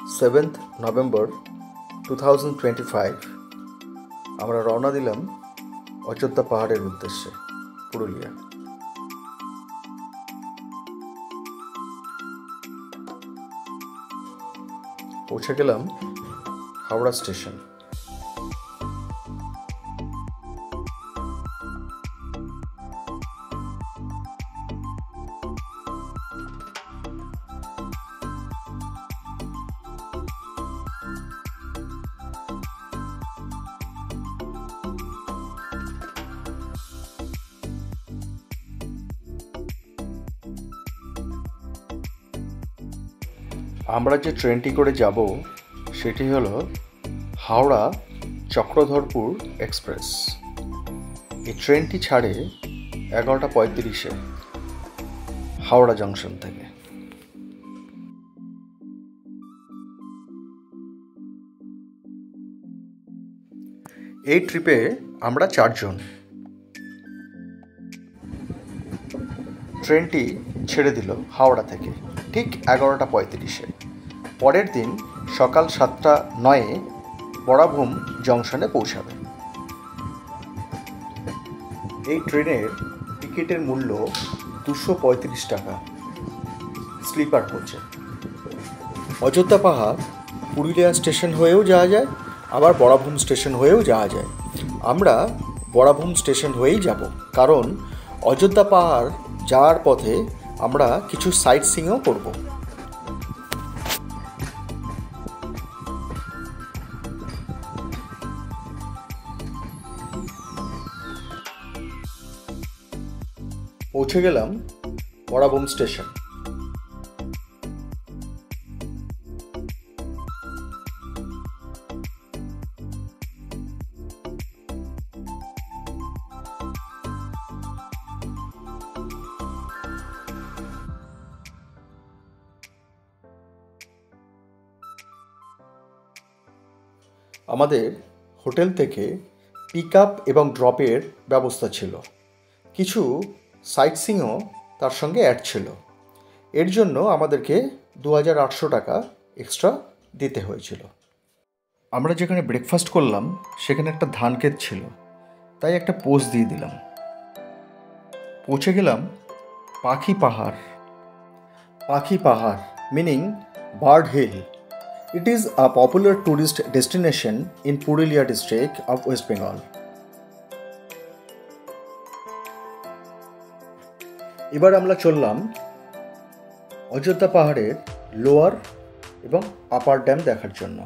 7th November 2025 আমরা রওনা দিলাম অযোধ্যা পাহাড়ের উদ্দেশ্যে পুরুলিয়া। পৌঁছে গেলাম হাওড়া স্টেশন। আমরা যে ট্রেনটি করে যাব সেটি হলো হাওড়া চক্রধরপুর এক্সপ্রেস। এই ট্রেনটি ছাড়ে 11টা 35-এ হাওড়া জংশন থেকে। এই ট্রিপে আমরা 4 জন। ট্রেনটি ছেড়ে দিল হাওড়া থেকে ঠিক 11টা 35-এ। পরের দিন সকাল 7টা 9-এ বরাভূম জংশনে পৌঁছাবে। এই ট্রেনের টিকিটের মূল্য 235 টাকা স্লিপার কোচে। অযোধ্যা পাহাড় পুরুলিয়া স্টেশন হয়েও যাওয়া যায়, আবার বরাভূম স্টেশন হয়েও যাওয়া যায়। আমরা বরাভূম স্টেশন হয়েই যাব, কারণ অযোধ্যা পাহাড় যাওয়ার পথে আমরা কিছু সাইট সিইংও করব। পৌঁছে গেলাম বরাভূম স্টেশন। আমাদের হোটেল থেকে পিক আপ এবং ড্রপের ব্যবস্থা ছিল। কিছু সাইট সিইংও তার সঙ্গে অ্যাড ছিল। এর জন্য আমাদেরকে 2800 টাকা এক্সট্রা দিতে হয়েছিল। আমরা যেখানে ব্রেকফাস্ট করলাম সেখানে একটা ধান ক্ষেত ছিল, তাই একটা পোস্ট দিয়ে দিলাম। পৌঁছে গেলাম পাখি পাহাড়। পাখি পাহাড় meaning bird hill. It is a popular tourist destination in Purulia district of West Bengal. এবার আমরা চললাম অযোধ্যা পাহাড়ের লোয়ার এবং আপার ড্যাম দেখার জন্য।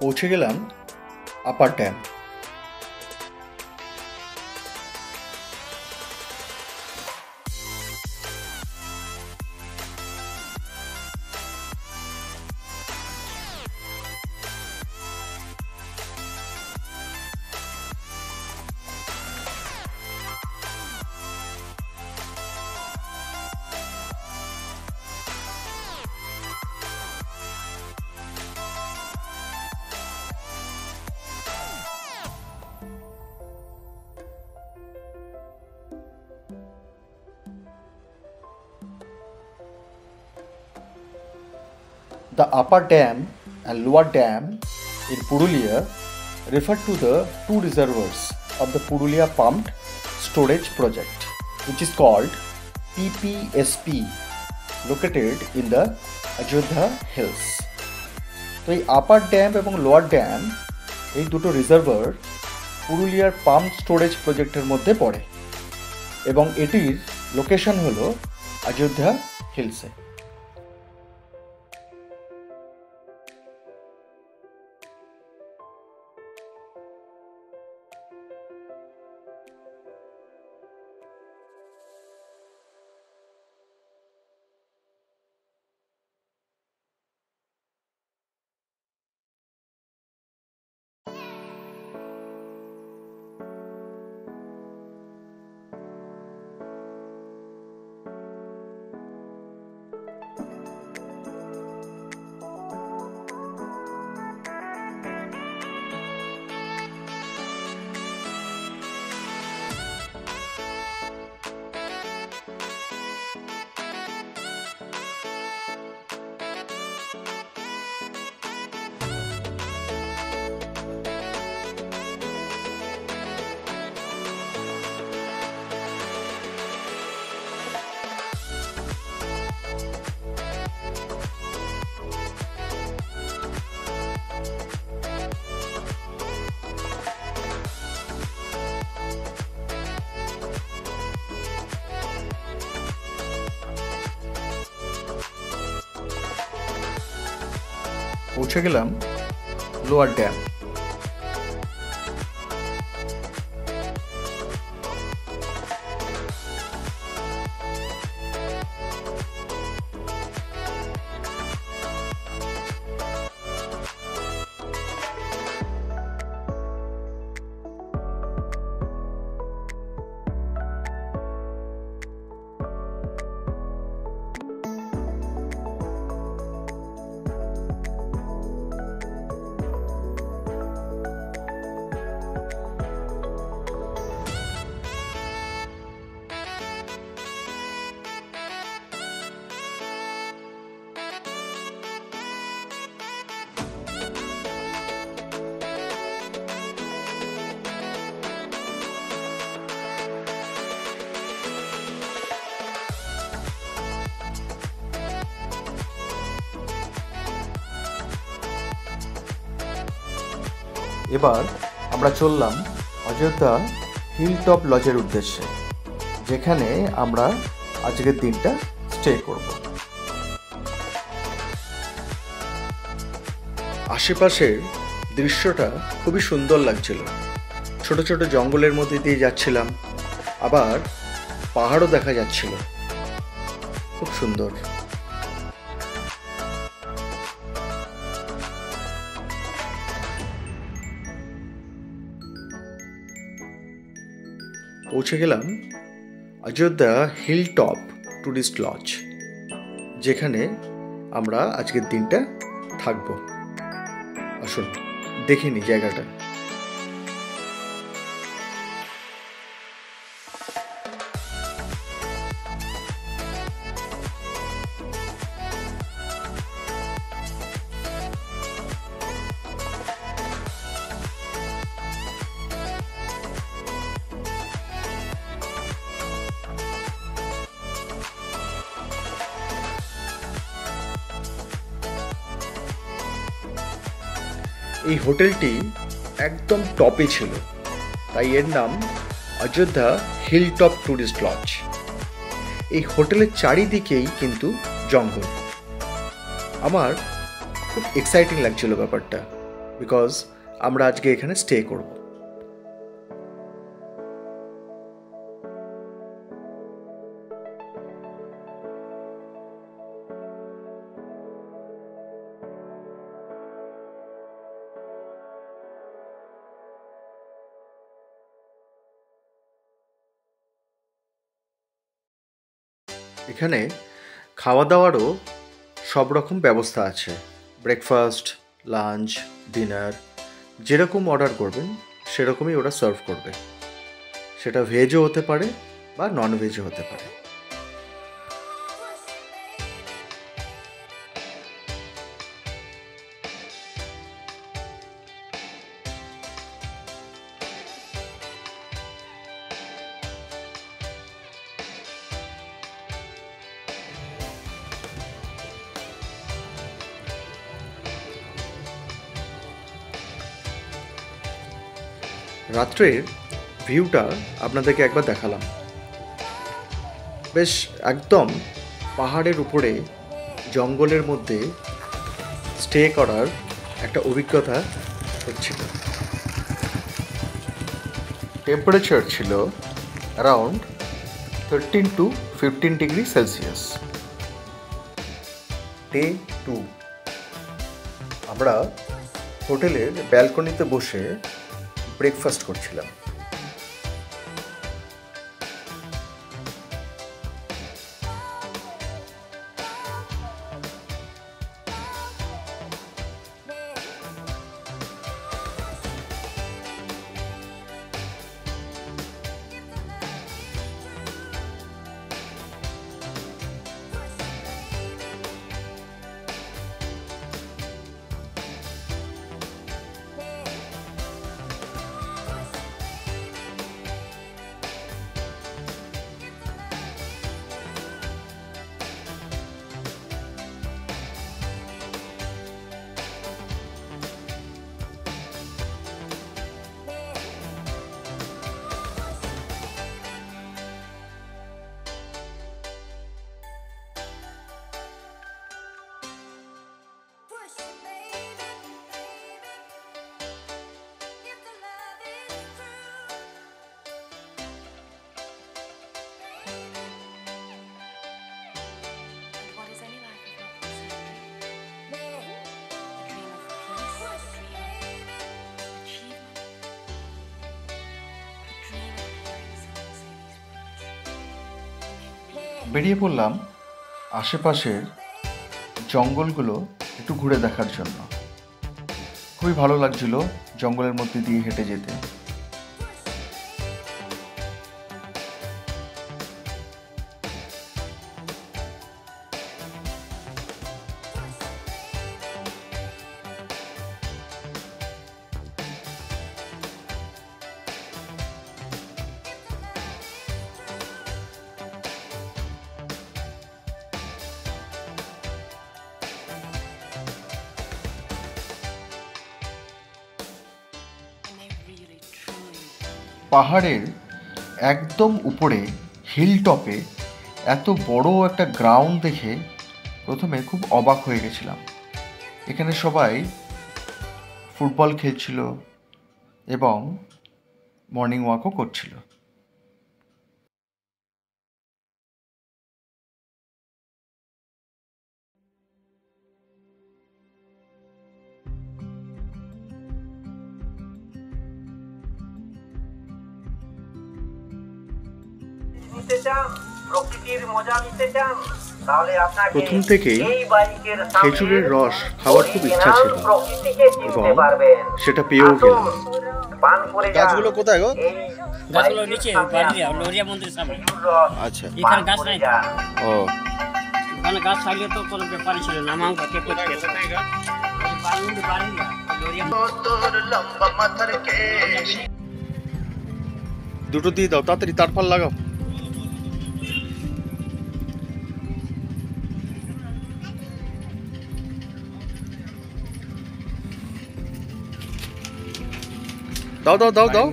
পৌঁছে গেলাম upper dam. The upper dam and lower dam in Purulia refer to the two reservoirs of the Purulia Pumped Storage Project, which is called PPSP located in the Ajodhya Hills. তো এই upper dam এবং lower dam এই দুটো reservoir পুরুলিয়ার pump storage প্রজেক্টের মধ্যে পড়ে এবং এটির লোকেশন হলো অযোধ্যা হিলসে। পৌঁছে গেলাম লোয়ার ড্যাম। এবার আমরা চললাম অযোধ্যা হিল টপ লজের উদ্দেশ্যে, যেখানে আমরা আজকের দিনটা স্টে করব। আশেপাশের দৃশ্যটা খুবই সুন্দর লাগছিল। ছোট ছোট জঙ্গলের মধ্যে দিয়ে যাচ্ছিলাম, আবার পাহাড়ও দেখা যাচ্ছিল, খুব সুন্দর। পৌঁছে গেলাম Ayodhya hill top tourist lodge, যেখানে আমরা আজকের দিনটা থাকব। আসুন দেখে নিই জায়গাটা। এই হোটেলটি একদম টপে ছিল, তাই এর নাম Ayodhya hill top tourist lodge. এই হোটেলের চারিদিকেই কিন্তু জঙ্গল। আমার খুব এক্সাইটিং লাগছিল ব্যাপারটা, বিকজ আমরা আজকে এখানে স্টে করব। এখানে খাওয়া দাওয়ারও সব রকম ব্যবস্থা আছে। ব্রেকফাস্ট, লাঞ্চ, ডিনার, যেরকম অর্ডার করবেন সেরকমই ওরা সার্ভ করবে। সেটা ভেজও হতে পারে বা নন ভেজও হতে পারে। রাত্রের ভিউটা আপনাদেরকে একবার দেখালাম। বেশ একদম পাহাড়ের উপরে জঙ্গলের মধ্যে স্টে করার একটা অভিজ্ঞতা হচ্ছিল। টেম্পারেচার ছিল around 13 to 15 degree Celsius. Day 2 আমরা হোটেলের ব্যালকনিতে বসে ব্রেকফাস্ট করছিলাম। বেরিয়ে পড়লাম আশেপাশের জঙ্গলগুলো একটু ঘুরে দেখার জন্য। খুবই ভালো লাগছিল জঙ্গলের মধ্যে দিয়ে হেঁটে যেতে। পাহাড়ের একদম উপরে হিল টপে এত বড় একটা গ্রাউন্ড দেখে প্রথমে খুব অবাক হয়ে গেছিলাম। এখানে সবাই ফুটবল খেলছিল এবং মর্নিং ওয়াকও করছিল। প্রথম থেকেই খেজুরের রস খাওয়ার খুব ইচ্ছা ছিল এবং সেটা পেয়েও গেলাম। গাছগুলো কোথায় গো? গাছগুলো নিচে লোরিয়া মন্দিরের সামনে। আচ্ছা, এখানে গাছ নাই। ও এখানে গাছ থাকলে তো কোনো ব্যাপারই ছিল না। আমার কাছে দুটো দিয়ে দাও, তাড়াতাড়ি তারপাল লাগাও। দাও দাও দাও দাও।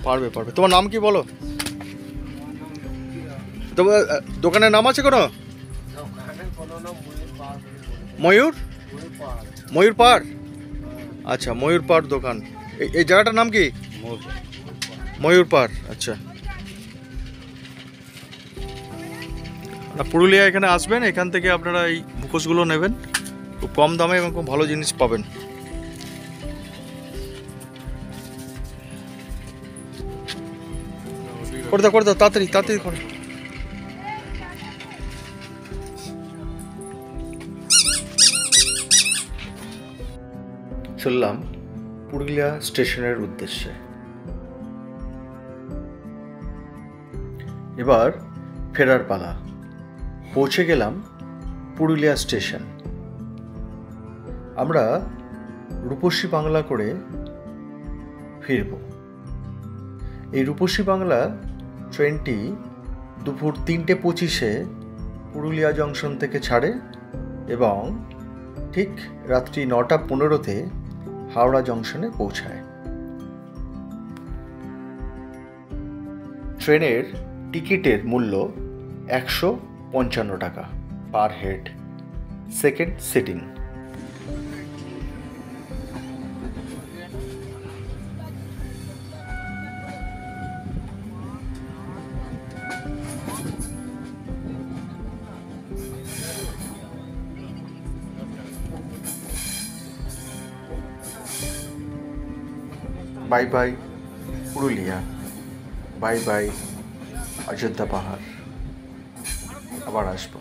পারবে পারবে। তোমার নাম কি বলো? তোমার দোকানের নাম আছে কোনো? ময়ূর ময়ূর পাড়। আচ্ছা, ময়ূর পাড় দোকান। এই জায়গাটার নাম কি? ময়ূর পাড়। আচ্ছা, পুরুলিয়া এখানে আসবেন, এখান থেকে আপনারা এই মুখোশগুলো নেবেন, খুব কম দামে এবং খুব ভালো জিনিস পাবেন। করে দাও করে দাও, তাড়াতাড়ি তাড়াতাড়ি করে। চললাম পুরুলিয়া স্টেশনের উদ্দেশ্যে। এবার ফেরার পালা। পৌঁছে গেলাম পুরুলিয়া স্টেশন। আমরা রূপসী বাংলা করে ফিরব। এই রূপসী বাংলা ট্রেনটি দুপুর 3:25 পুরুলিয়া জংশন থেকে ছাড়ে এবং ঠিক রাত্রি 9:15-তে হাওড়া জংশনে পৌঁছায়। ট্রেনের টিকিটের মূল্য 155 টাকা per head, second sitting. Bye bye Purulia, bye bye Ayodhya পাহাড়। আবার আসবো।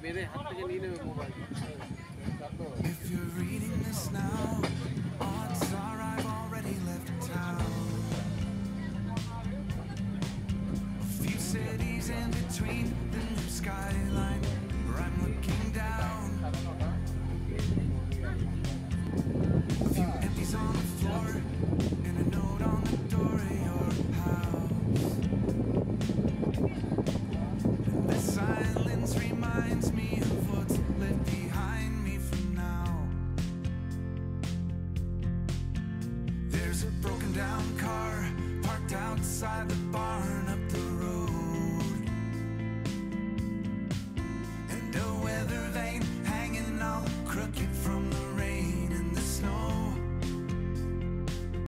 मेरे हाथ থেকে নিয়ে নেবে mobile. If you're reading this now, odds are I've already left town. A few cities in between, the new skyline where I'm looking down. A few empties on the floor and a note on the door of your house. And the silence reminds me of what's left behind me for now. There's a broken down car parked outside the bar.